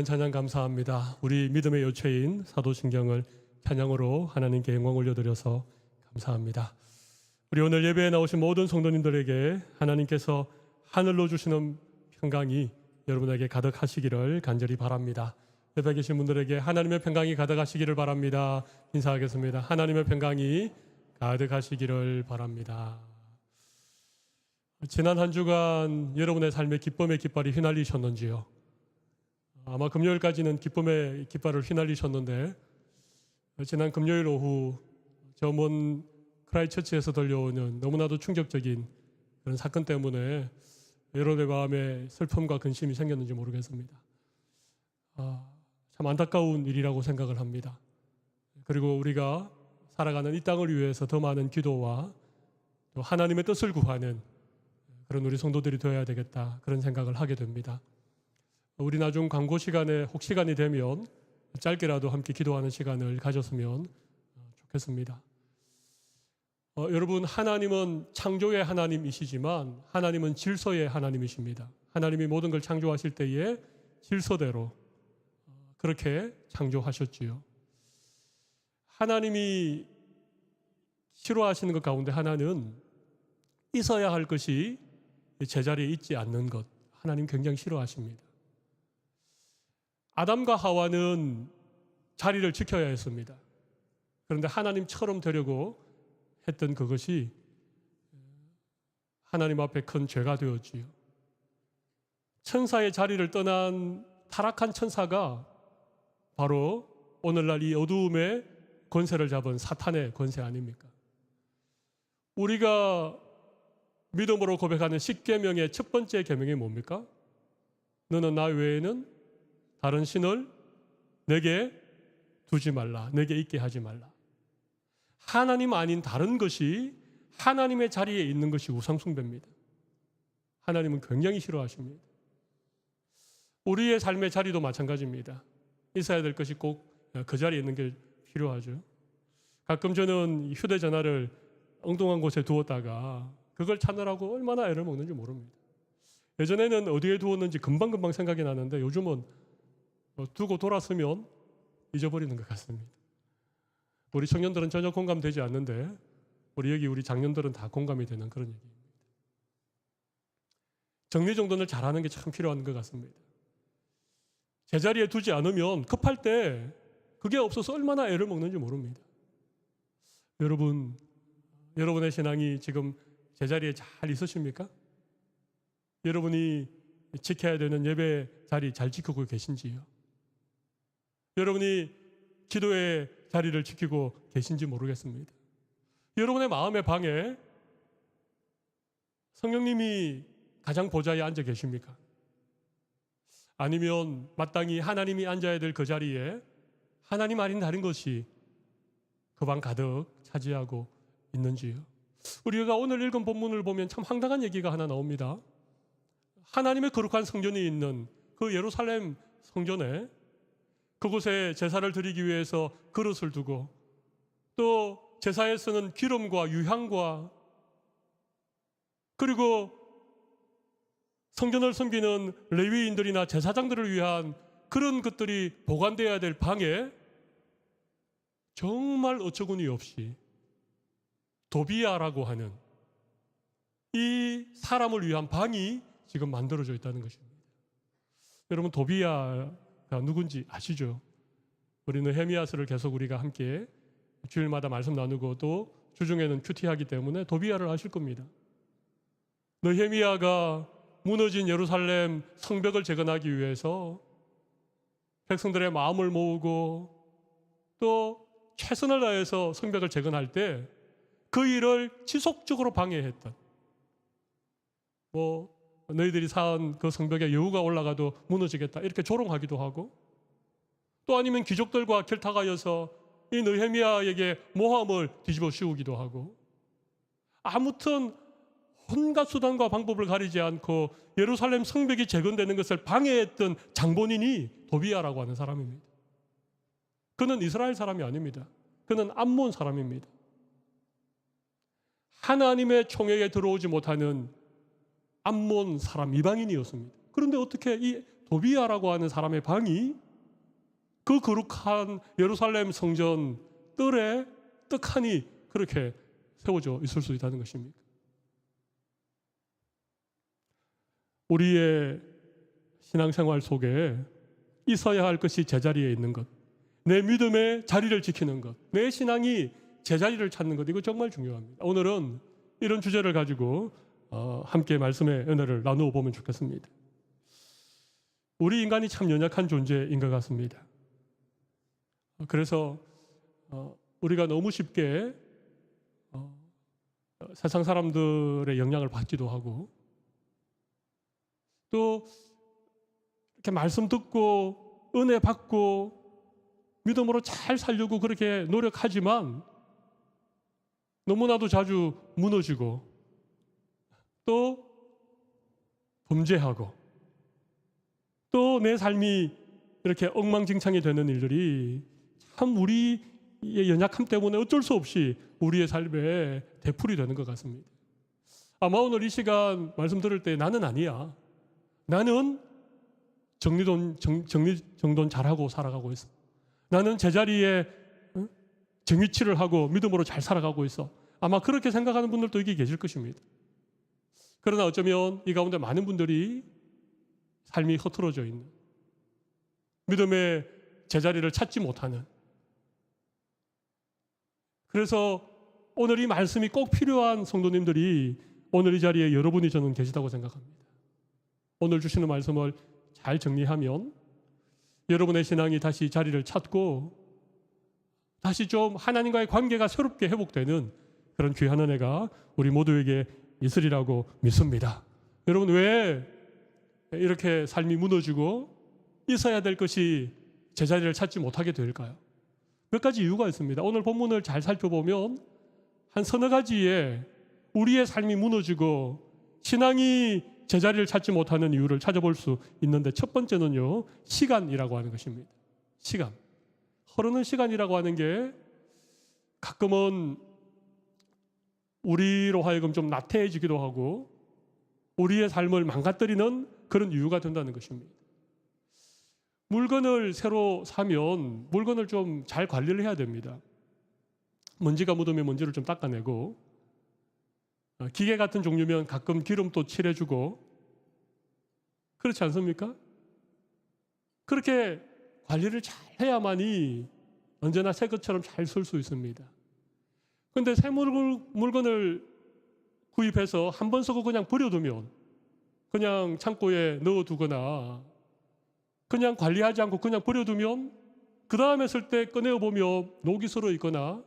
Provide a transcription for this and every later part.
귀한 찬양 감사합니다. 우리 믿음의 요체인 사도신경을 찬양으로 하나님께 영광 올려드려서 감사합니다. 우리 오늘 예배에 나오신 모든 성도님들에게 하나님께서 하늘로 주시는 평강이 여러분에게 가득하시기를 간절히 바랍니다. 옆에 계신 분들에게 하나님의 평강이 가득하시기를 바랍니다. 인사하겠습니다. 하나님의 평강이 가득하시기를 바랍니다. 지난 한 주간 여러분의 삶에 기쁨의 깃발이 휘날리셨는지요? 아마 금요일까지는 기쁨의 깃발을 휘날리셨는데 지난 금요일 오후 저 먼 크라이처치에서 들려오는 너무나도 충격적인 그런 사건 때문에 여러분의 마음에 슬픔과 근심이 생겼는지 모르겠습니다. 참 안타까운 일이라고 생각을 합니다. 그리고 우리가 살아가는 이 땅을 위해서 더 많은 기도와 또 하나님의 뜻을 구하는 그런 우리 성도들이 되어야 되겠다, 그런 생각을 하게 됩니다. 우리 나중 광고 시간에 혹 시간이 되면 짧게라도 함께 기도하는 시간을 가졌으면 좋겠습니다. 여러분, 하나님은 창조의 하나님이시지만 하나님은 질서의 하나님이십니다. 하나님이 모든 걸 창조하실 때에 질서대로 그렇게 창조하셨지요. 하나님이 싫어하시는 것 가운데 하나는 있어야 할 것이 제자리에 있지 않는 것, 하나님 굉장히 싫어하십니다. 아담과 하와는 자리를 지켜야 했습니다. 그런데 하나님처럼 되려고 했던 그것이 하나님 앞에 큰 죄가 되었지요. 천사의 자리를 떠난 타락한 천사가 바로 오늘날 이 어두움의 권세를 잡은 사탄의 권세 아닙니까? 우리가 믿음으로 고백하는 10계명의 첫 번째 계명이 뭡니까? 너는 나 외에는 다른 신을 내게 두지 말라, 내게 있게 하지 말라. 하나님 아닌 다른 것이 하나님의 자리에 있는 것이 우상숭배입니다. 하나님은 굉장히 싫어하십니다. 우리의 삶의 자리도 마찬가지입니다. 있어야 될 것이 꼭 그 자리에 있는 게 필요하죠. 가끔 저는 휴대전화를 엉뚱한 곳에 두었다가 그걸 찾느라고 얼마나 애를 먹는지 모릅니다. 예전에는 어디에 두었는지 금방금방 생각이 나는데 요즘은 두고 돌았으면 잊어버리는 것 같습니다. 우리 청년들은 전혀 공감되지 않는데 우리 장년들은 다 공감이 되는 그런 얘기입니다. 정리정돈을 잘하는 게 참 필요한 것 같습니다. 제자리에 두지 않으면 급할 때 그게 없어서 얼마나 애를 먹는지 모릅니다. 여러분, 여러분의 신앙이 지금 제자리에 잘 있으십니까? 여러분이 지켜야 되는 예배 자리 잘 지키고 계신지요? 여러분이 기도의 자리를 지키고 계신지 모르겠습니다. 여러분의 마음의 방에 성령님이 가장 보좌에 앉아 계십니까? 아니면 마땅히 하나님이 앉아야 될 그 자리에 하나님 아닌 다른 것이 그 방 가득 차지하고 있는지요? 우리가 오늘 읽은 본문을 보면 참 황당한 얘기가 하나 나옵니다. 하나님의 거룩한 성전이 있는 그 예루살렘 성전에 그곳에 제사를 드리기 위해서 그릇을 두고 또 제사에 쓰는 기름과 유향과 그리고 성전을 섬기는 레위인들이나 제사장들을 위한 그런 것들이 보관되어야 될 방에 정말 어처구니 없이 도비아라고 하는 이 사람을 위한 방이 지금 만들어져 있다는 것입니다. 여러분, 도비아가 누군지 아시죠? 우리 느헤미야서를 계속 우리가 함께 주일마다 말씀 나누고 또 주중에는 큐티하기 때문에 도비아를 아실 겁니다. 느헤미야가 무너진 예루살렘 성벽을 재건하기 위해서 백성들의 마음을 모으고 또 최선을 다해서 성벽을 재건할 때 그 일을 지속적으로 방해했던, 너희들이 쌓은 그 성벽에 여우가 올라가도 무너지겠다 이렇게 조롱하기도 하고, 또 아니면 귀족들과 결탁하여서 이 느헤미야에게 모함을 뒤집어 씌우기도 하고, 아무튼 온갖 수단과 방법을 가리지 않고 예루살렘 성벽이 재건되는 것을 방해했던 장본인이 도비아라고 하는 사람입니다. 그는 이스라엘 사람이 아닙니다. 그는 암몬 사람입니다. 하나님의 총회에 들어오지 못하는 암몬 사람, 이방인이었습니다. 그런데 어떻게 이 도비아라고 하는 사람의 방이 그 거룩한 예루살렘 성전 뜰에 떡하니 그렇게 세워져 있을 수 있다는 것입니까? 우리의 신앙생활 속에 있어야 할 것이 제자리에 있는 것, 내 믿음의 자리를 지키는 것, 내 신앙이 제자리를 찾는 것, 이거 정말 중요합니다. 오늘은 이런 주제를 가지고 함께 말씀의 은혜를 나누어 보면 좋겠습니다. 우리 인간이 참 연약한 존재인 것 같습니다. 그래서 우리가 너무 쉽게 세상 사람들의 영향을 받기도 하고, 또 이렇게 말씀 듣고 은혜 받고 믿음으로 잘 살려고 그렇게 노력하지만 너무나도 자주 무너지고 또 범죄하고 또 내 삶이 이렇게 엉망진창이 되는 일들이 참 우리의 연약함 때문에 어쩔 수 없이 우리의 삶에 되풀이 되는 것 같습니다. 아마 오늘 이 시간 말씀 들을 때 나는 아니야, 나는 정돈 잘하고 살아가고 있어, 나는 제자리에 정위치를 하고 믿음으로 잘 살아가고 있어, 아마 그렇게 생각하는 분들도 여기 계실 것입니다. 그러나 어쩌면 이 가운데 많은 분들이 삶이 흐트러져 있는, 믿음의 제자리를 찾지 못하는, 그래서 오늘 이 말씀이 꼭 필요한 성도님들이 오늘 이 자리에 여러분이 저는 계시다고 생각합니다. 오늘 주시는 말씀을 잘 정리하면 여러분의 신앙이 다시 자리를 찾고 다시 좀 하나님과의 관계가 새롭게 회복되는 그런 귀한 은혜가 우리 모두에게 있으리라고 믿습니다. 여러분, 왜 이렇게 삶이 무너지고 있어야 될 것이 제자리를 찾지 못하게 될까요? 몇 가지 이유가 있습니다. 오늘 본문을 잘 살펴보면 한 서너 가지의 우리의 삶이 무너지고 신앙이 제자리를 찾지 못하는 이유를 찾아볼 수 있는데, 첫 번째는요, 시간이라고 하는 것입니다. 시간. 흐르는 시간이라고 하는 게 가끔은 우리로 하여금 좀 나태해지기도 하고 우리의 삶을 망가뜨리는 그런 이유가 된다는 것입니다. 물건을 새로 사면 물건을 좀 잘 관리를 해야 됩니다. 먼지가 묻으면 먼지를 좀 닦아내고, 기계 같은 종류면 가끔 기름도 칠해주고, 그렇지 않습니까? 그렇게 관리를 잘 해야만이 언제나 새 것처럼 잘 쓸 수 있습니다. 그런데 새 물건을 구입해서 한 번 쓰고 그냥 버려두면, 그냥 창고에 넣어두거나 그냥 관리하지 않고 그냥 버려두면 그 다음에 쓸 때 꺼내어보면 녹이 슬어 있거나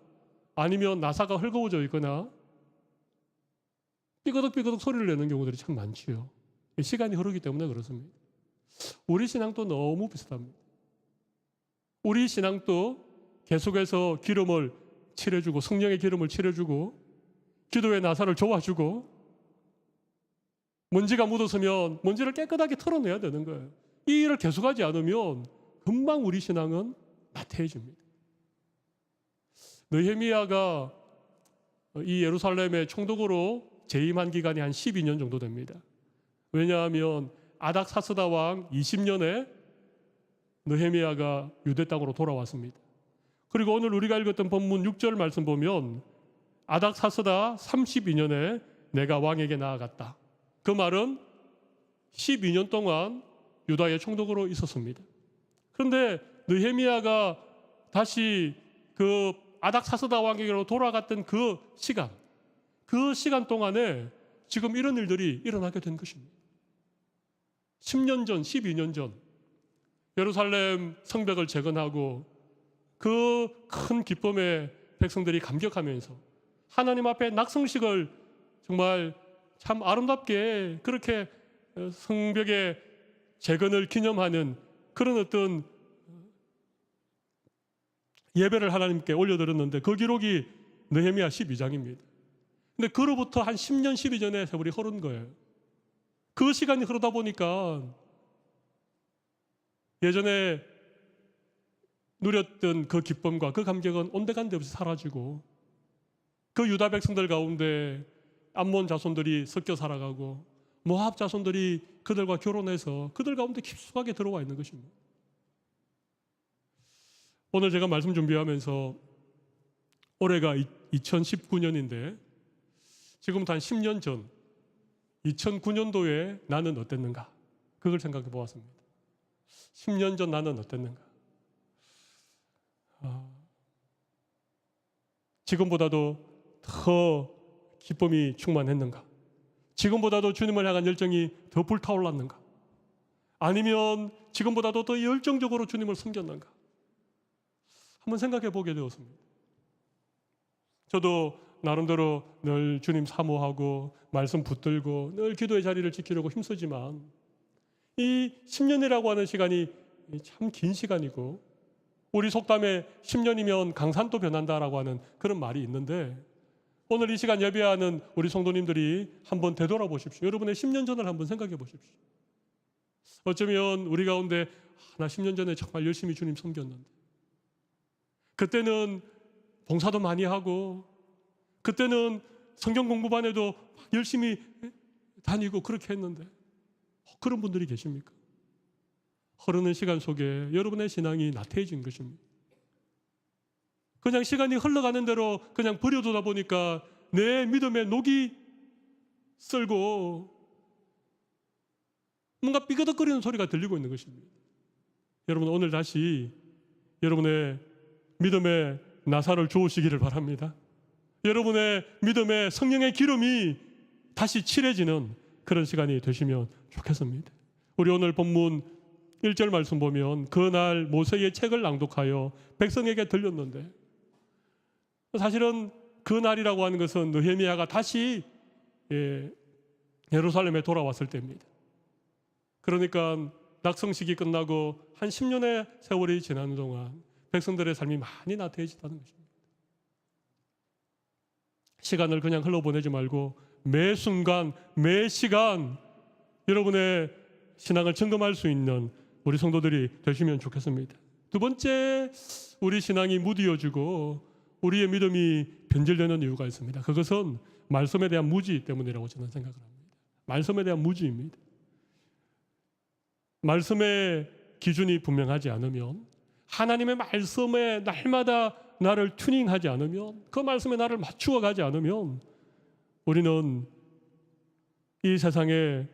아니면 나사가 헐거워져 있거나 삐그덕삐그덕 소리를 내는 경우들이 참 많지요. 시간이 흐르기 때문에 그렇습니다. 우리 신앙도 너무 비슷합니다. 우리 신앙도 계속해서 기름을 칠해주고, 성령의 기름을 칠해주고, 기도의 나사를 조아주고, 먼지가 묻었으면 먼지를 깨끗하게 털어내야 되는 거예요. 이 일을 계속하지 않으면 금방 우리 신앙은 나태해집니다. 느헤미야가 이 예루살렘의 총독으로 재임한 기간이 한 12년 정도 됩니다. 왜냐하면 아닥사스다 왕 20년에 느헤미야가 유대 땅으로 돌아왔습니다. 그리고 오늘 우리가 읽었던 본문 6절 말씀 보면 아닥사스다 32년에 내가 왕에게 나아갔다. 그 말은 12년 동안 유다의 총독으로 있었습니다. 그런데 느헤미야가 다시 그 아닥사스다 왕에게로 돌아갔던 그 시간 동안에 지금 이런 일들이 일어나게 된 것입니다. 10년 전, 12년 전 예루살렘 성벽을 재건하고 그 큰 기쁨에 백성들이 감격하면서 하나님 앞에 낙성식을 정말 참 아름답게 그렇게 성벽의 재건을 기념하는 그런 어떤 예배를 하나님께 올려드렸는데, 그 기록이 느헤미야 12장입니다. 근데 그로부터 한 10년, 12년의 세월이 흐른 거예요. 그 시간이 흐르다 보니까 예전에 누렸던 그 기쁨과 그 감격은 온데간데 없이 사라지고, 그 유다 백성들 가운데 암몬 자손들이 섞여 살아가고 모압 자손들이 그들과 결혼해서 그들 가운데 깊숙하게 들어와 있는 것입니다. 오늘 제가 말씀 준비하면서 올해가 2019년인데 지금부터 한 10년 전 2009년도에 나는 어땠는가? 그걸 생각해 보았습니다. 10년 전 나는 어땠는가? 지금보다도 더 기쁨이 충만했는가? 지금보다도 주님을 향한 열정이 더 불타올랐는가? 아니면 지금보다도 더 열정적으로 주님을 섬겼는가? 한번 생각해 보게 되었습니다. 저도 나름대로 늘 주님 사모하고 말씀 붙들고 늘 기도의 자리를 지키려고 힘쓰지만 이 10년이라고 하는 시간이 참 긴 시간이고 우리 속담에 10년이면 강산도 변한다라고 하는 그런 말이 있는데 오늘 이 시간 예배하는 우리 성도님들이 한번 되돌아보십시오. 여러분의 10년 전을 한번 생각해 보십시오. 어쩌면 우리 가운데 나 10년 전에 정말 열심히 주님 섬겼는데 그때는 봉사도 많이 하고 그때는 성경 공부반에도 열심히 다니고 그렇게 했는데 그런 분들이 계십니까? 흐르는 시간 속에 여러분의 신앙이 나태해진 것입니다. 그냥 시간이 흘러가는 대로 그냥 버려두다 보니까 내 믿음에 녹이 쓸고 뭔가 삐그덕거리는 소리가 들리고 있는 것입니다. 여러분 오늘 다시 여러분의 믿음의 나사를 주우시기를 바랍니다. 여러분의 믿음의 성령의 기름이 다시 칠해지는 그런 시간이 되시면 좋겠습니다. 우리 오늘 본문 1절 말씀 보면 그날 모세의 책을 낭독하여 백성에게 들렸는데 사실은 그 날이라고 하는 것은 느헤미야가 다시 예루살렘에 돌아왔을 때입니다. 그러니까 낙성식이 끝나고 한 10년의 세월이 지나는 동안 백성들의 삶이 많이 나태해졌다는 것입니다. 시간을 그냥 흘러보내지 말고 매 순간, 매 시간 여러분의 신앙을 점검할 수 있는 우리 성도들이 되시면 좋겠습니다. 두 번째, 우리 신앙이 무디어지고 우리의 믿음이 변질되는 이유가 있습니다. 그것은 말씀에 대한 무지 때문이라고 저는 생각을 합니다. 말씀에 대한 무지입니다. 말씀의 기준이 분명하지 않으면 하나님의 말씀에 날마다 나를 튜닝하지 않으면 그 말씀에 나를 맞추어 가지 않으면 우리는 이 세상에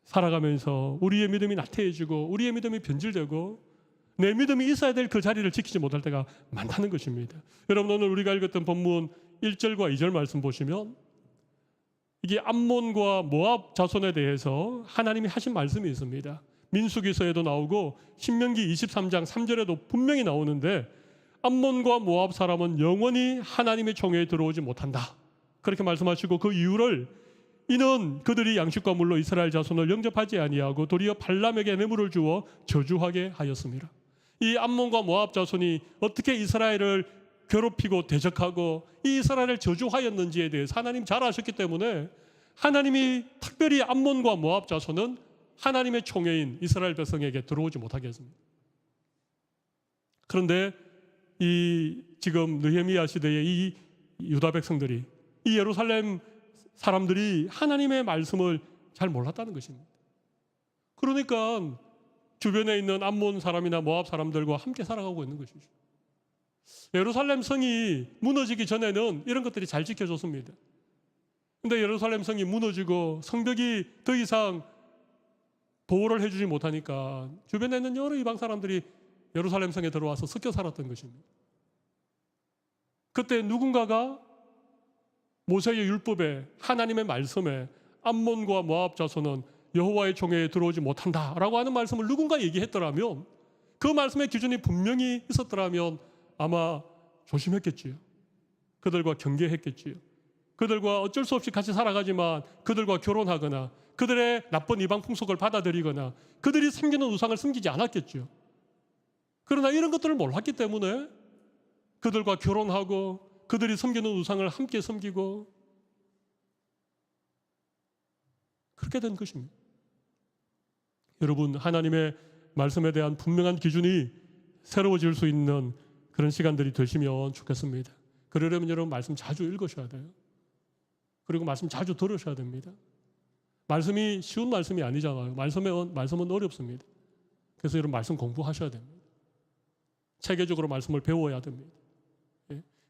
살아가면서 우리의 믿음이 나태해지고 우리의 믿음이 변질되고 내 믿음이 있어야 될 그 자리를 지키지 못할 때가 많다는 것입니다. 여러분 오늘 우리가 읽었던 본문 1절과 2절 말씀 보시면 이게 암몬과 모압 자손에 대해서 하나님이 하신 말씀이 있습니다. 민수기서에도 나오고 신명기 23장 3절에도 분명히 나오는데 암몬과 모압 사람은 영원히 하나님의 총회에 들어오지 못한다. 그렇게 말씀하시고 그 이유를 이는 그들이 양식과 물로 이스라엘 자손을 영접하지 아니하고 도리어 발람에게 뇌물을 주어 저주하게 하였습니다. 이 암몬과 모압 자손이 어떻게 이스라엘을 괴롭히고 대적하고 이 이스라엘을 저주하였는지에 대해서 하나님 잘 아셨기 때문에 하나님이 특별히 암몬과 모압 자손은 하나님의 총회인 이스라엘 백성에게 들어오지 못하게 했습니다. 그런데 이 지금 느헤미야 시대의 이 유다 백성들이 이 예루살렘 사람들이 하나님의 말씀을 잘 몰랐다는 것입니다. 그러니까 주변에 있는 암몬 사람이나 모압 사람들과 함께 살아가고 있는 것이죠. 예루살렘 성이 무너지기 전에는 이런 것들이 잘 지켜졌습니다. 그런데 예루살렘 성이 무너지고 성벽이 더 이상 보호를 해주지 못하니까 주변에 있는 여러 이방 사람들이 예루살렘 성에 들어와서 섞여 살았던 것입니다. 그때 누군가가 모세의 율법에 하나님의 말씀에 암몬과 모압 자손은 여호와의 총회에 들어오지 못한다라고 하는 말씀을 누군가 얘기했더라면 그 말씀의 기준이 분명히 있었더라면 아마 조심했겠지요. 그들과 경계했겠지요. 그들과 어쩔 수 없이 같이 살아가지만 그들과 결혼하거나 그들의 나쁜 이방 풍속을 받아들이거나 그들이 섬기는 우상을 섬기지 않았겠죠. 그러나 이런 것들을 몰랐기 때문에 그들과 결혼하고 그들이 섬기는 우상을 함께 섬기고 그렇게 된 것입니다. 여러분 하나님의 말씀에 대한 분명한 기준이 새로워질 수 있는 그런 시간들이 되시면 좋겠습니다. 그러려면 여러분 말씀 자주 읽으셔야 돼요. 그리고 말씀 자주 들으셔야 됩니다. 말씀이 쉬운 말씀이 아니잖아요. 말씀은 어렵습니다. 그래서 여러분 말씀 공부하셔야 됩니다. 체계적으로 말씀을 배워야 됩니다.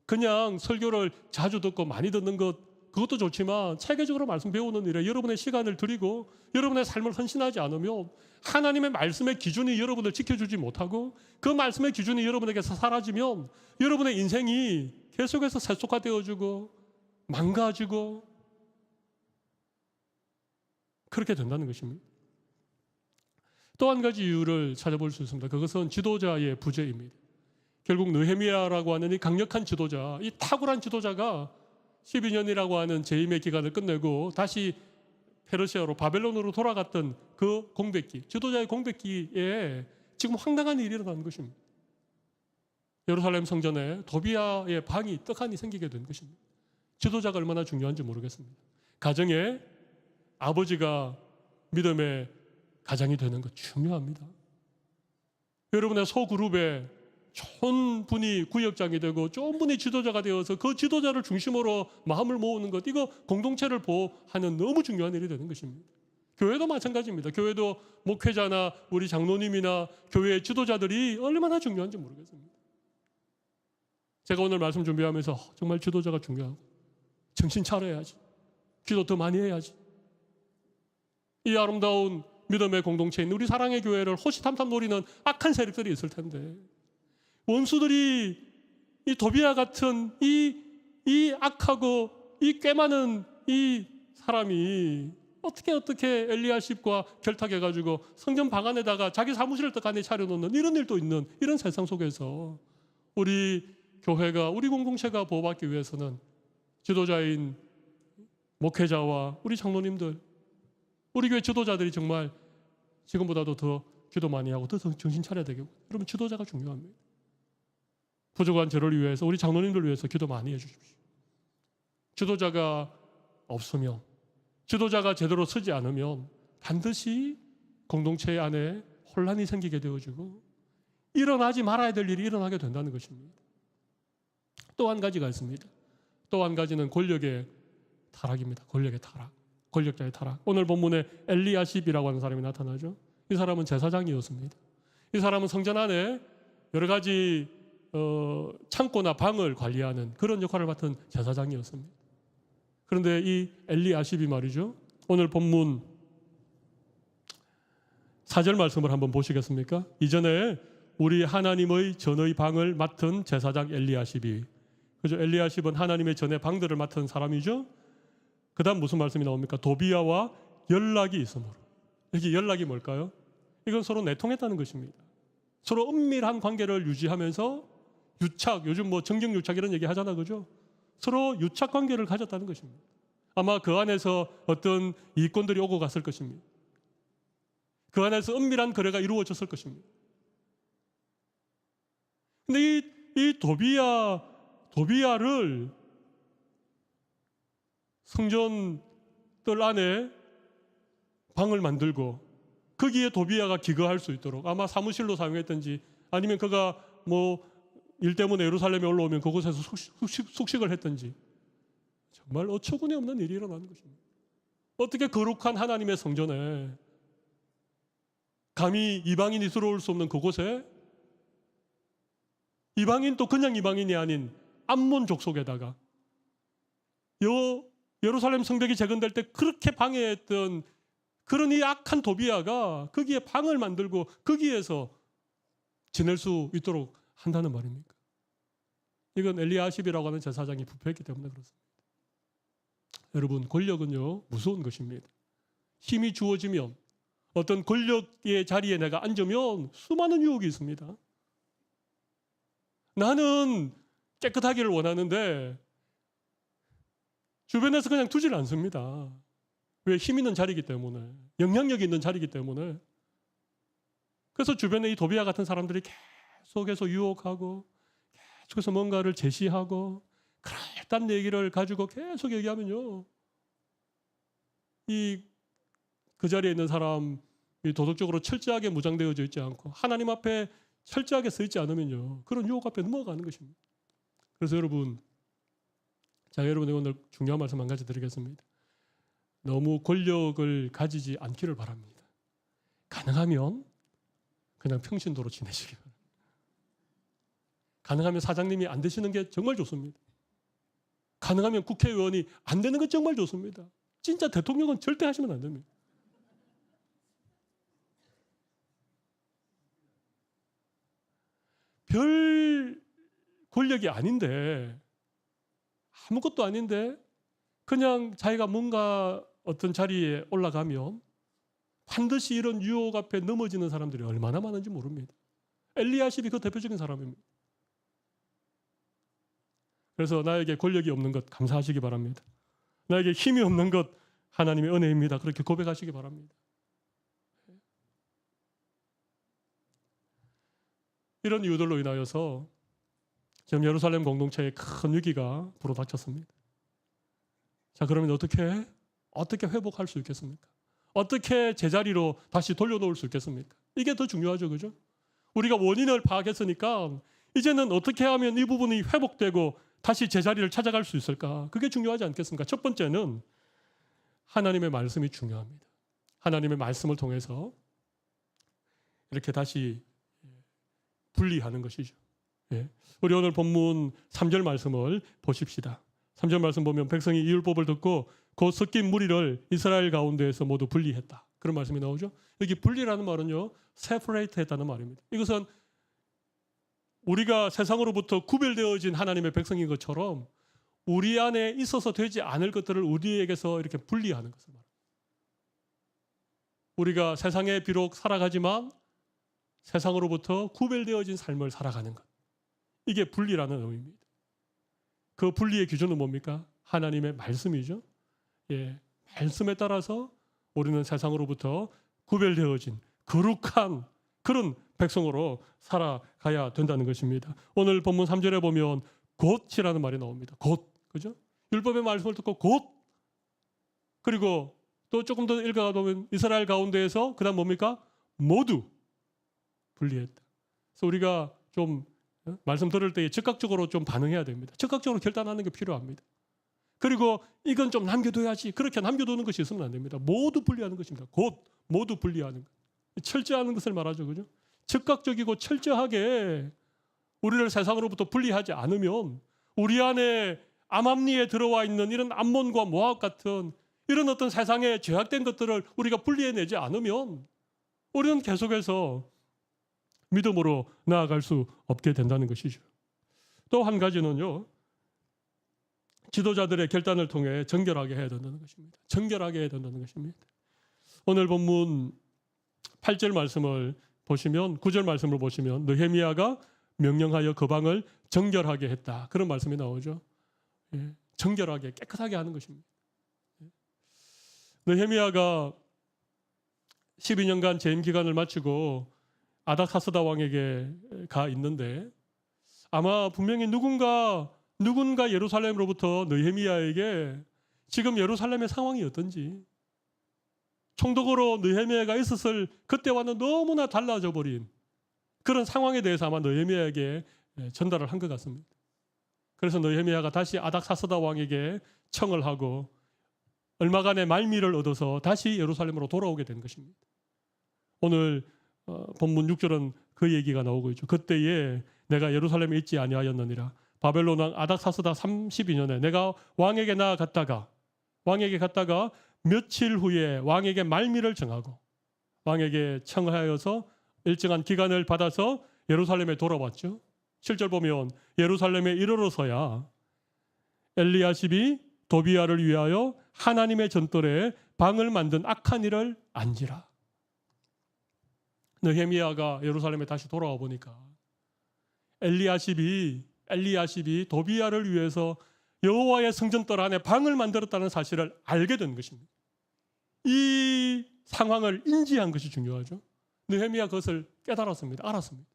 그냥 설교를 자주 듣고 많이 듣는 그것도 좋지만 체계적으로 말씀 배우는 일에 여러분의 시간을 들이고 여러분의 삶을 헌신하지 않으면 하나님의 말씀의 기준이 여러분을 지켜주지 못하고 그 말씀의 기준이 여러분에게서 사라지면 여러분의 인생이 계속해서 세속화되어지고 망가지고 그렇게 된다는 것입니다. 또 한 가지 이유를 찾아볼 수 있습니다. 그것은 지도자의 부재입니다. 결국 느헤미야라고 하는 이 강력한 지도자, 이 탁월한 지도자가 12년이라고 하는 재임의 기간을 끝내고 다시 페르시아로 바벨론으로 돌아갔던 그 공백기, 지도자의 공백기에 지금 황당한 일이 일어나는 것입니다. 예루살렘 성전에 도비야의 방이 떡하니 생기게 된 것입니다. 지도자가 얼마나 중요한지 모르겠습니다. 가정에 아버지가 믿음의 가장이 되는 것 중요합니다. 여러분의 소그룹에 좋은 분이 구역장이 되고 좋은 분이 지도자가 되어서 그 지도자를 중심으로 마음을 모으는 것, 이거 공동체를 보호하는 너무 중요한 일이 되는 것입니다. 교회도 마찬가지입니다. 교회도 목회자나 우리 장로님이나 교회의 지도자들이 얼마나 중요한지 모르겠습니다. 제가 오늘 말씀 준비하면서 정말 지도자가 중요하고 정신 차려야지, 기도 더 많이 해야지, 이 아름다운 믿음의 공동체인 우리 사랑의 교회를 호시탐탐 노리는 악한 세력들이 있을 텐데 원수들이 이 도비야 같은 이 악하고 이 꽤 많은 이 사람이 어떻게 엘리야십과 결탁해가지고 성전 방 안에다가 자기 사무실을 떡하니 차려놓는 이런 일도 있는 이런 세상 속에서 우리 교회가, 우리 공동체가 보호받기 위해서는 지도자인 목회자와 우리 장로님들, 우리 교회 지도자들이 정말 지금보다도 더 기도 많이 하고 더 정신 차려야 되겠고, 여러분 지도자가 중요합니다. 부족한 저를 위해서, 우리 장로님들 위해서 기도 많이 해주십시오. 지도자가 없으면, 지도자가 제대로 서지 않으면 반드시 공동체 안에 혼란이 생기게 되어지고 일어나지 말아야 될 일이 일어나게 된다는 것입니다. 또 한 가지가 있습니다. 또 한 가지는 권력의 타락입니다. 권력의 타락, 권력자의 타락. 오늘 본문에 엘리야십이라고 하는 사람이 나타나죠. 이 사람은 제사장이었습니다. 이 사람은 성전 안에 여러 가지 창고나 방을 관리하는 그런 역할을 맡은 제사장이었습니다. 그런데 이 엘리야십이 말이죠, 오늘 본문 4절 말씀을 한번 보시겠습니까? 이전에 우리 하나님의 전의 방을 맡은 제사장 엘리야십이, 그죠? 엘리야십은 하나님의 전의 방들을 맡은 사람이죠. 그 다음 무슨 말씀이 나옵니까? 도비야와 연락이 있으므로. 여기 연락이 뭘까요? 이건 서로 내통했다는 것입니다. 서로 은밀한 관계를 유지하면서 유착, 요즘 뭐 정경유착 이런 얘기 하잖아, 그죠? 서로 유착 관계를 가졌다는 것입니다. 아마 그 안에서 어떤 이권들이 오고 갔을 것입니다. 그 안에서 은밀한 거래가 이루어졌을 것입니다. 근데 이 도비야를 성전들 안에 방을 만들고 거기에 도비야가 기거할 수 있도록 아마 사무실로 사용했든지 아니면 그가 뭐 일 때문에 예루살렘에 올라오면 그곳에서 숙식을 했든지 정말 어처구니 없는 일이 일어나는 것입니다. 어떻게 거룩한 하나님의 성전에 감히 이방인이 들어올 수 없는 그곳에 이방인도 그냥 이방인이 아닌 암몬 족속에다가 예루살렘 성벽이 재건될 때 그렇게 방해했던 그런 이 악한 도비야가 거기에 방을 만들고 거기에서 지낼 수 있도록 한다는 말입니까? 이건 엘리야십이라고 하는 제사장이 부패했기 때문에 그렇습니다. 여러분, 권력은요 무서운 것입니다. 힘이 주어지면, 어떤 권력의 자리에 내가 앉으면 수많은 유혹이 있습니다. 나는 깨끗하기를 원하는데 주변에서 그냥 두질 않습니다. 왜? 힘 있는 자리이기 때문에, 영향력이 있는 자리이기 때문에. 그래서 주변에 이 도비야 같은 사람들이 계속해서 유혹하고 계속해서 뭔가를 제시하고 그럴듯한 얘기를 가지고 계속 얘기하면요, 그 자리에 있는 사람이 도덕적으로 철저하게 무장되어져 있지 않고 하나님 앞에 철저하게 서 있지 않으면요, 그런 유혹 앞에 넘어가는 것입니다. 그래서 여러분, 제가 여러분에게 오늘 중요한 말씀 한 가지 드리겠습니다. 너무 권력을 가지지 않기를 바랍니다. 가능하면 그냥 평신도로 지내시기 바랍니다. 가능하면 사장님이 안 되시는 게 정말 좋습니다. 가능하면 국회의원이 안 되는 건 정말 좋습니다. 진짜 대통령은 절대 하시면 안 됩니다. 별 권력이 아닌데, 아무것도 아닌데 그냥 자기가 뭔가 어떤 자리에 올라가면 반드시 이런 유혹 앞에 넘어지는 사람들이 얼마나 많은지 모릅니다. 엘리야십이 그 대표적인 사람입니다. 그래서 나에게 권력이 없는 것 감사하시기 바랍니다. 나에게 힘이 없는 것 하나님의 은혜입니다. 그렇게 고백하시기 바랍니다. 이런 이유들로 인하여서 지금 예루살렘 공동체에 큰 위기가 불어닥쳤습니다. 자, 그러면 어떻게 회복할 수 있겠습니까? 어떻게 제자리로 다시 돌려놓을 수 있겠습니까? 이게 더 중요하죠, 그죠? 우리가 원인을 파악했으니까 이제는 어떻게 하면 이 부분이 회복되고 다시 제자리를 찾아갈 수 있을까? 그게 중요하지 않겠습니까? 첫 번째는 하나님의 말씀이 중요합니다. 하나님의 말씀을 통해서 이렇게 다시 분리하는 것이죠. 예. 우리 오늘 본문 3절 말씀을 보십시다. 3절 말씀 보면 백성이 이 율법을 듣고 곧 섞인 무리를 이스라엘 가운데에서 모두 분리했다. 그런 말씀이 나오죠. 여기 분리라는 말은요, separate 했다는 말입니다. 이것은 우리가 세상으로부터 구별되어진 하나님의 백성인 것처럼 우리 안에 있어서 되지 않을 것들을 우리에게서 이렇게 분리하는 것을 말합니다. 우리가 세상에 비록 살아가지만 세상으로부터 구별되어진 삶을 살아가는 것. 이게 분리라는 의미입니다. 그 분리의 기준은 뭡니까? 하나님의 말씀이죠. 예, 말씀에 따라서 우리는 세상으로부터 구별되어진 거룩한 그런 백성으로 살아가야 된다는 것입니다. 오늘 본문 3절에 보면 곧이라는 말이 나옵니다. 곧, 그죠? 율법의 말씀을 듣고 곧. 그리고 또 조금 더 읽어가 보면 이스라엘 가운데에서 그다음 뭡니까? 모두 분리했다. 그래서 우리가 좀 말씀 들을 때 즉각적으로 좀 반응해야 됩니다. 즉각적으로 결단하는 게 필요합니다. 그리고 이건 좀 남겨둬야지. 그렇게 남겨두는 것이 있으면 안 됩니다. 모두 분리하는 것입니다. 곧 모두 분리하는 것. 철저하는 것을 말하죠, 그죠? 즉각적이고 철저하게 우리를 세상으로부터 분리하지 않으면 우리 안에 암암리에 들어와 있는 이런 암몬과 모압 같은 이런 어떤 세상에 죄악된 것들을 우리가 분리해내지 않으면 우리는 계속해서 믿음으로 나아갈 수 없게 된다는 것이죠. 또 한 가지는요, 지도자들의 결단을 통해 정결하게 해야 된다는 것입니다. 정결하게 해야 된다는 것입니다. 오늘 본문 8절 말씀을 보시면 9절 말씀을 보시면 느헤미야가 명령하여 그 방을 정결하게 했다. 그런 말씀이 나오죠. 예, 정결하게 깨끗하게 하는 것입니다. 느헤미야가 12년간 재임 기간을 마치고 아닥사스다 왕에게 가 있는데 아마 분명히 누군가 예루살렘으로부터 느헤미야에게 지금 예루살렘의 상황이 어떤지 총독으로 느헤미야가 있었을 그때와는 너무나 달라져 버린 그런 상황에 대해서 아마 느헤미야에게 전달을 한 것 같습니다. 그래서 느헤미야가 다시 아닥사스다 왕에게 청을 하고 얼마간의 말미를 얻어서 다시 예루살렘으로 돌아오게 된 것입니다. 오늘 본문 6절은 그 얘기가 나오고 있죠. 그때에 내가 예루살렘에 있지 아니하였느니라. 바벨론 왕 아닥사스다 32년에 내가 왕에게 갔다가 며칠 후에 왕에게 말미를 정하고 왕에게 청하여서 일정한 기간을 받아서 예루살렘에 돌아왔죠. 7절 보면 예루살렘에 이르러서야 엘리야십이 도비야를 위하여 하나님의 전뜰에 방을 만든 악한 일을 안지라. 느헤미야가 예루살렘에 다시 돌아와 보니까 엘리야십이 도비야를 위해서 여호와의 성전뜰 안에 방을 만들었다는 사실을 알게 된 것입니다. 이 상황을 인지한 것이 중요하죠. 느헤미야 그것을 깨달았습니다. 알았습니다.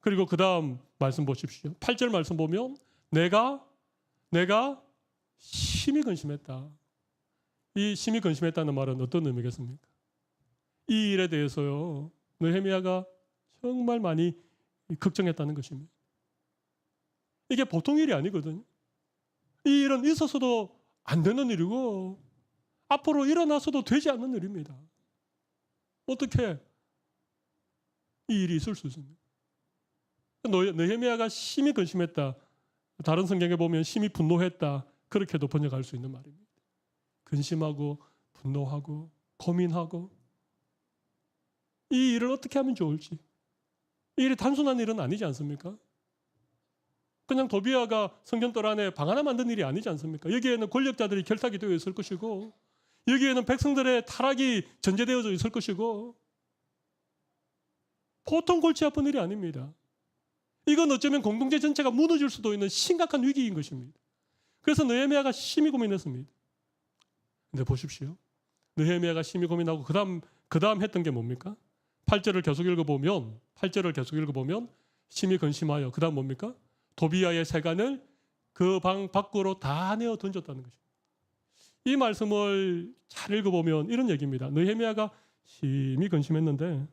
그리고 그 다음 말씀 보십시오. 8절 말씀 보면 내가 심히 근심했다. 이 심히 근심했다는 말은 어떤 의미겠습니까? 이 일에 대해서요, 느헤미야가 정말 많이 걱정했다는 것입니다. 이게 보통 일이 아니거든요. 이 일은 있었어도 안 되는 일이고 앞으로 일어나서도 되지 않는 일입니다. 어떻게 이 일이 있을 수 있습니까? 느헤미야가 심히 근심했다. 다른 성경에 보면 심히 분노했다. 그렇게도 번역할 수 있는 말입니다. 근심하고 분노하고 고민하고 이 일을 어떻게 하면 좋을지. 이 일이 단순한 일은 아니지 않습니까? 그냥 도비아가 성전뜰 안에 방 하나 만든 일이 아니지 않습니까? 여기에는 권력자들이 결탁이 되어 있을 것이고 여기에는 백성들의 타락이 전제되어져 있을 것이고 보통 골치 아픈 일이 아닙니다. 이건 어쩌면 공동체 전체가 무너질 수도 있는 심각한 위기인 것입니다. 그래서 느헤미야가 심히 고민했습니다. 근데 보십시오. 느헤미야가 심히 고민하고 그 다음 했던 게 뭡니까? 8절을 계속 읽어보면 심히 근심하여 그 다음 뭡니까? 도비아의 세간을 그 방 밖으로 다 내어 던졌다는 것입니다. 이 말씀을 잘 읽어보면 이런 얘기입니다. 느헤미야가 심히 근심했는데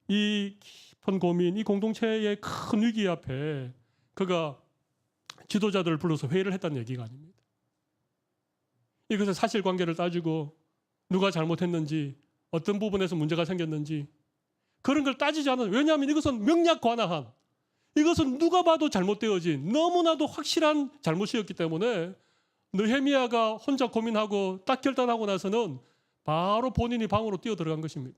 이 깊은 고민, 이 공동체의 큰 위기 앞에 그가 지도자들을 불러서 회의를 했다는 얘기가 아닙니다. 이것의 사실관계를 따지고 누가 잘못했는지 어떤 부분에서 문제가 생겼는지 그런 걸 따지지 않아요. 왜냐하면 이것은 명약관화한 이것은 누가 봐도 잘못되어진 너무나도 확실한 잘못이었기 때문에 느헤미야가 혼자 고민하고 딱 결단하고 나서는 바로 본인이 방으로 뛰어들어간 것입니다.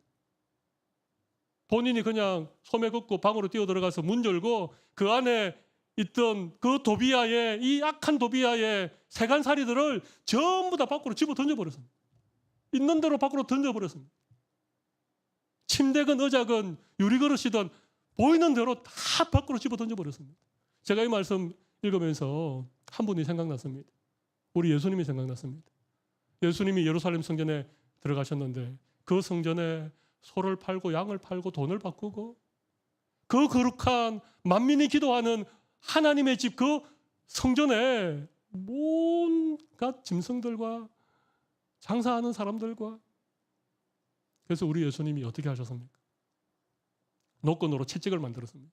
본인이 그냥 소매 긋고 방으로 뛰어들어가서 문 열고 그 안에 있던 그 도비아의 이 악한 도비아의 세간살이들을 전부 다 밖으로 집어 던져버렸습니다. 있는 대로 밖으로 던져버렸습니다. 침대건 의자건 유리그릇이든 보이는 대로 다 밖으로 집어 던져버렸습니다. 제가 이 말씀 읽으면서 한 분이 생각났습니다. 우리 예수님이 생각났습니다. 예수님이 예루살렘 성전에 들어가셨는데 그 성전에 소를 팔고 양을 팔고 돈을 바꾸고 그 거룩한 만민이 기도하는 하나님의 집 그 성전에 온갖 짐승들과 장사하는 사람들과 그래서 우리 예수님이 어떻게 하셨습니까? 노건으로 채찍을 만들었습니다.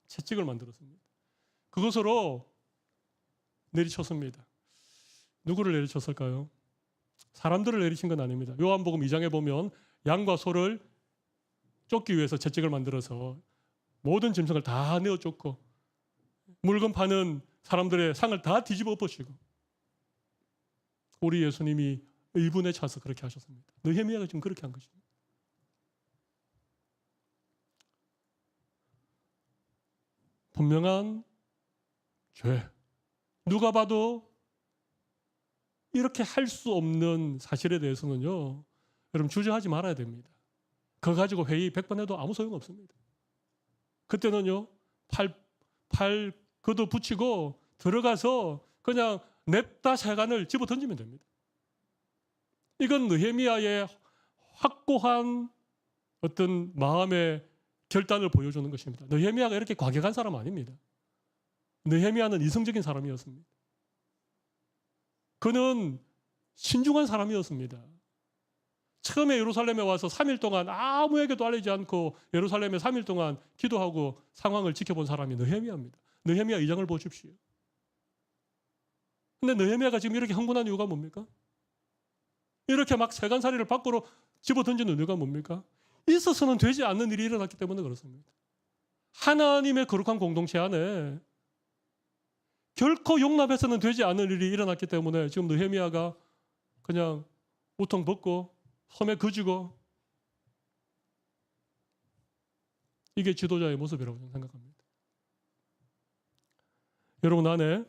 채찍을 만들었습니다. 그것으로 내리쳤습니다. 누구를 내리쳤을까요? 사람들을 내리친 건 아닙니다. 요한복음 2장에 보면 양과 소를 쫓기 위해서 채찍을 만들어서 모든 짐승을 다 내어 쫓고 물건 파는 사람들의 상을 다 뒤집어 엎으시고 우리 예수님이 의분에 차서 그렇게 하셨습니다. 느헤미야가 지금 그렇게 한 것입니다. 분명한 죄. 누가 봐도 이렇게 할 수 없는 사실에 대해서는요. 여러분 주저하지 말아야 됩니다. 그거 가지고 회의 100번 해도 아무 소용없습니다. 그때는요. 팔 걷어붙이고 들어가서 그냥 냅다 세간을 집어 던지면 됩니다. 이건 느헤미야의 확고한 어떤 마음의 결단을 보여주는 것입니다. 느헤미야가 이렇게 과격한 사람 아닙니다. 느헤미야는 이성적인 사람이었습니다. 그는 신중한 사람이었습니다. 처음에 예루살렘에 와서 3일 동안 아무에게도 알리지 않고 예루살렘에 3일 동안 기도하고 상황을 지켜본 사람이 느헤미야입니다. 느헤미야 2장을 보십시오. 근데 느헤미야가 지금 이렇게 흥분한 이유가 뭡니까? 이렇게 막 세간살이를 밖으로 집어던지는 이유가 뭡니까? 있어서는 되지 않는 일이 일어났기 때문에 그렇습니다. 하나님의 거룩한 공동체 안에 결코 용납해서는 되지 않는 일이 일어났기 때문에 지금 느헤미야가 그냥 우통 벗고 섬에 그지고 이게 지도자의 모습이라고 저는 생각합니다. 여러분 안에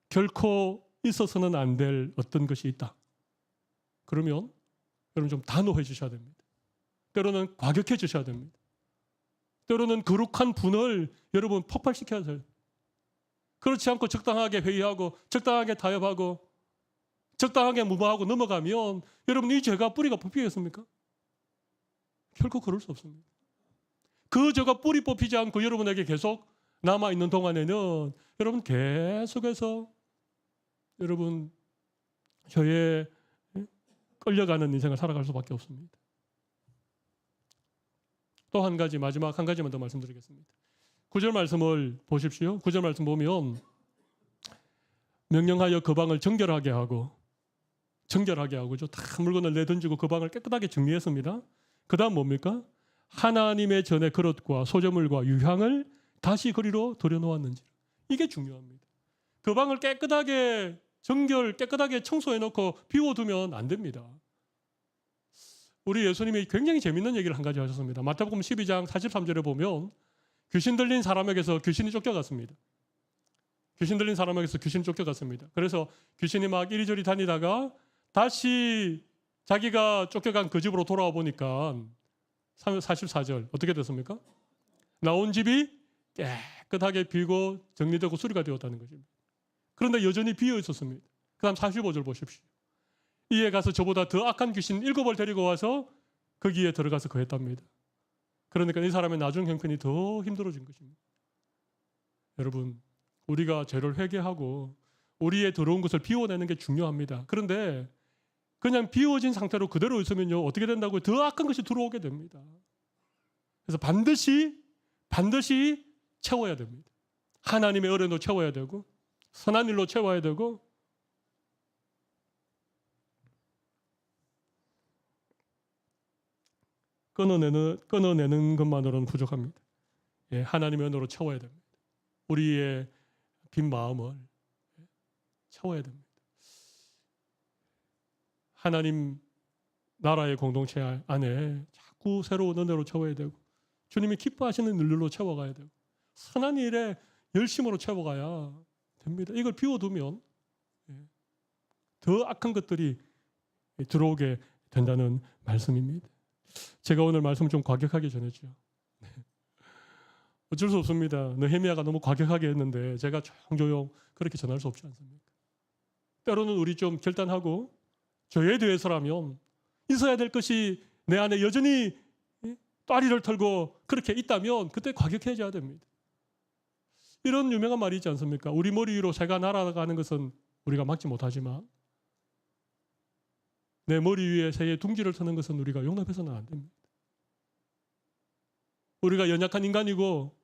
결코 있어서는 안 될 어떤 것이 있다. 그러면 여러분 좀 단호해지셔야 됩니다. 때로는 과격해지셔야 됩니다. 때로는 거룩한 분을 여러분 폭발시켜야 돼요. 그렇지 않고 적당하게 회의하고 적당하게 타협하고 적당하게 무마하고 넘어가면 여러분 이 죄가 뿌리가 뽑히겠습니까? 결코 그럴 수 없습니다. 그 죄가 뿌리 뽑히지 않고 여러분에게 계속 남아있는 동안에는 여러분 계속해서 여러분 혀에 끌려가는 인생을 살아갈 수밖에 없습니다. 또 한 가지 마지막 한 가지만 더 말씀드리겠습니다. 9절 말씀을 보십시오. 9절 말씀 보면 명령하여 그 방을 정결하게 하고 정결하게 하고 다 물건을 내던지고 그 방을 깨끗하게 정리했습니다. 그 다음 뭡니까? 하나님의 전의 그릇과 소재물과 유향을 다시 거리로 들여놓았는지. 이게 중요합니다. 그 방을 깨끗하게 깨끗하게 청소해놓고 비워두면 안 됩니다. 우리 예수님이 굉장히 재밌는 얘기를 한 가지 하셨습니다. 마태복음 12장 43절에 보면 귀신 들린 사람에게서 귀신이 쫓겨갔습니다. 귀신 들린 사람에게서 귀신이 쫓겨갔습니다. 그래서 귀신이 막 이리저리 다니다가 다시 자기가 쫓겨간 그 집으로 돌아와 보니까 44절 어떻게 됐습니까? 나온 집이 깨끗하게 비고 정리되고 수리가 되었다는 것입니다. 그런데 여전히 비어 있었습니다. 그 다음 45절 보십시오. 이에 가서 저보다 더 악한 귀신 7을 데리고 와서 거기에 들어가서 거했답니다. 그러니까 이 사람의 나중 형편이 더 힘들어진 것입니다. 여러분, 우리가 죄를 회개하고 우리의 더러운 것을 비워내는 게 중요합니다. 그런데 그냥 비워진 상태로 그대로 있으면요, 어떻게 된다고요? 더 악한 것이 들어오게 됩니다. 그래서 반드시 채워야 됩니다. 하나님의 은혜로 채워야 되고 선한 일로 채워야 되고 끊어내는 것만으로는 부족합니다. 예, 하나님의 은혜로 채워야 됩니다. 우리의 빈 마음을 채워야 됩니다. 하나님 나라의 공동체 안에 자꾸 새로운 은혜로 채워야 되고 주님이 기뻐하시는 일로 채워가야 되고 선한 일에 열심으로 채워가야 됩니다. 이걸 비워두면 더 악한 것들이 들어오게 된다는 말씀입니다. 제가 오늘 말씀 좀 과격하게 전했죠. 어쩔 수 없습니다. 느헤미야가 너무 과격하게 했는데 제가 조용조용 그렇게 전할 수 없지 않습니까? 때로는 우리 좀 결단하고 죄에 대해서라면 있어야 될 것이 내 안에 여전히 따리를 털고 그렇게 있다면 그때 과격해져야 됩니다. 이런 유명한 말이 있지 않습니까? 우리 머리 위로 새가 날아가는 것은 우리가 막지 못하지만 내 머리 위에 새의 둥지를 트는 것은 우리가 용납해서는 안 됩니다. 우리가 연약한 인간이고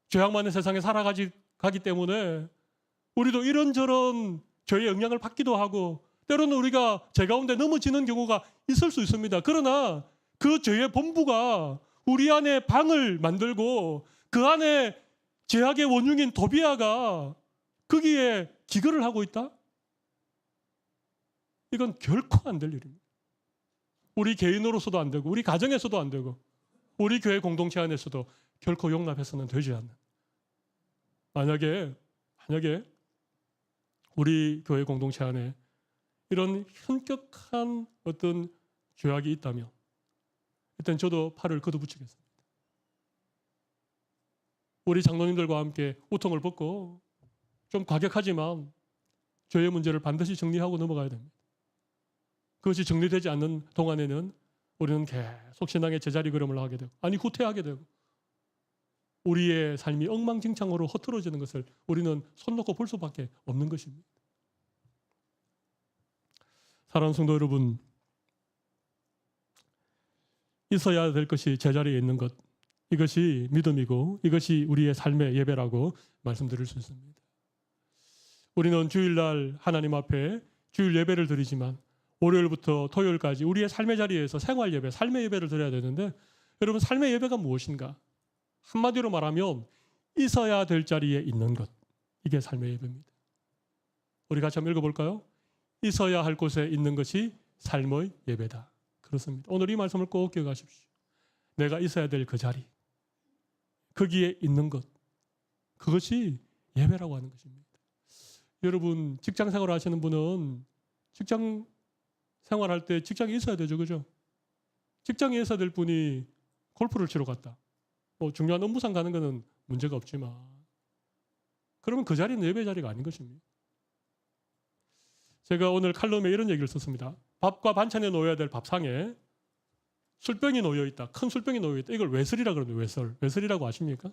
죄악 많은 세상에 살아가기 때문에 우리도 이런저런 죄의 영향을 받기도 하고 때로는 우리가 죄 가운데 넘어지는 경우가 있을 수 있습니다. 그러나 그 죄의 본부가 우리 안에 방을 만들고 그 안에 죄악의 원흉인 도비아가 거기에 기거를 하고 있다? 이건 결코 안 될 일입니다. 우리 개인으로서도 안 되고 우리 가정에서도 안 되고 우리 교회 공동체 안에서도 결코 용납해서는 되지 않는. 만약에 우리 교회 공동체 안에 이런 현격한 어떤 죄악이 있다면 일단 저도 팔을 걷어붙이겠습니다. 우리 장로님들과 함께 우통을 벗고 좀 과격하지만 죄의 문제를 반드시 정리하고 넘어가야 됩니다. 그것이 정리되지 않는 동안에는 우리는 계속 신앙의 제자리 걸음을 하게 되고 후퇴하게 되고 우리의 삶이 엉망진창으로 흐트러지는 것을 우리는 손 놓고 볼 수밖에 없는 것입니다. 사랑하는 성도 여러분, 있어야 될 것이 제자리에 있는 것, 이것이 믿음이고 이것이 우리의 삶의 예배라고 말씀드릴 수 있습니다. 우리는 주일날 하나님 앞에 주일 예배를 드리지만 월요일부터 토요일까지 우리의 삶의 자리에서 생활 예배, 삶의 예배를 드려야 되는데 여러분 삶의 예배가 무엇인가? 한마디로 말하면 있어야 될 자리에 있는 것, 이게 삶의 예배입니다. 우리 같이 한번 읽어볼까요? 있어야 할 곳에 있는 것이 삶의 예배다. 그렇습니다. 오늘 이 말씀을 꼭 기억하십시오. 내가 있어야 될 그 자리, 거기에 있는 것, 그것이 예배라고 하는 것입니다. 여러분 직장 생활 하시는 분은 직장 생활할 때 직장에 있어야 되죠, 그죠? 직장에 있어야 될 분이 골프를 치러 갔다. 중요한 업무상 가는 것은 문제가 없지만 그러면 그 자리는 예배 자리가 아닌 것입니다. 제가 오늘 칼럼에 이런 얘기를 썼습니다. 밥과 반찬에 놓여야 될 밥상에 술병이 놓여있다. 큰 술병이 놓여있다. 이걸 외설이라고 그러는데 외설. 외설이라고 아십니까?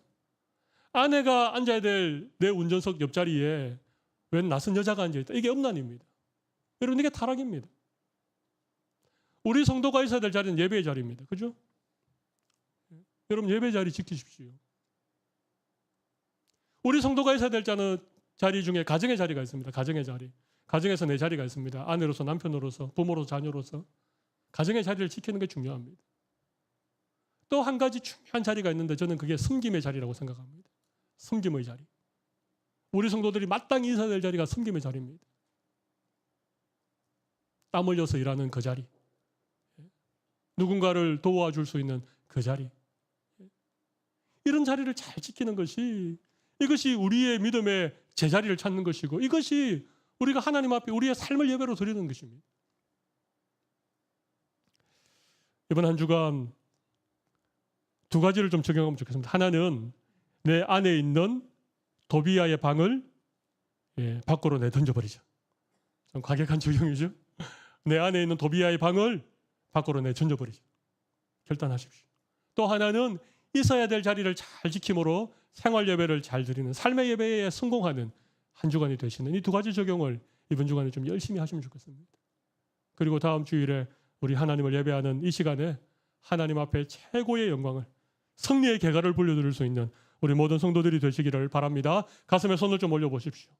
아내가 앉아야 될 내 운전석 옆자리에 웬 낯선 여자가 앉아있다. 이게 음란입니다. 여러분 이게 타락입니다. 우리 성도가 있어야 될 자리는 예배의 자리입니다. 그죠? 여러분 예배 자리 지키십시오. 우리 성도가 있어야 될 자리 중에 가정의 자리가 있습니다. 가정의 자리. 가정에서 내 자리가 있습니다. 아내로서, 남편으로서, 부모로서, 자녀로서 가정의 자리를 지키는 게 중요합니다. 또 한 가지 중요한 자리가 있는데 저는 그게 섬김의 자리라고 생각합니다. 섬김의 자리. 우리 성도들이 마땅히 있어야 될 자리가 섬김의 자리입니다. 땀 흘려서 일하는 그 자리. 누군가를 도와줄 수 있는 그 자리. 이런 자리를 잘 지키는 것이, 이것이 우리의 믿음의 제자리를 찾는 것이고, 이것이 우리가 하나님 앞에 우리의 삶을 예배로 드리는 것입니다. 이번 한 주간 두 가지를 좀 적용하면 좋겠습니다. 하나는 내 안에 있는 도비아의 방을 밖으로 내던져버리죠. 좀 과격한 적용이죠. 내 안에 있는 도비아의 방을 밖으로 내던져버리죠. 결단하십시오. 또 하나는 있어야 될 자리를 잘 지킴으로 생활 예배를 잘 드리는, 삶의 예배에 성공하는 한 주간이 되시는 이 두 가지 적용을 이번 주간에 좀 열심히 하시면 좋겠습니다. 그리고 다음 주일에 우리 하나님을 예배하는 이 시간에 하나님 앞에 최고의 영광을, 승리의 계가를 불려드릴 수 있는 우리 모든 성도들이 되시기를 바랍니다. 가슴에 손을 좀 올려보십시오.